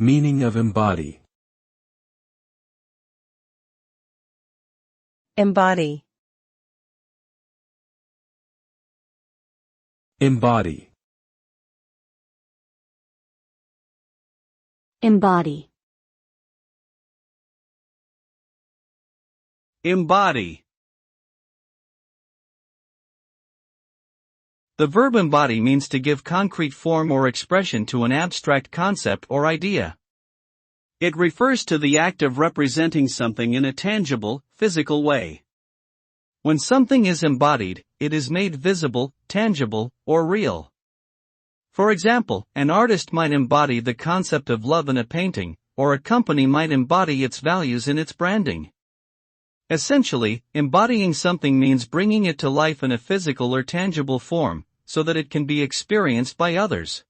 Meaning of embody. Embody. Embody. Embody. Embody. The verb embody means to give concrete form or expression to an abstract concept or idea. It refers to the act of representing something in a tangible, physical way. When something is embodied, it is made visible, tangible, or real. For example, an artist might embody the concept of love in a painting, or a company might embody its values in its branding. Essentially, embodying something means bringing it to life in a physical or tangible form, so that it can be experienced by others.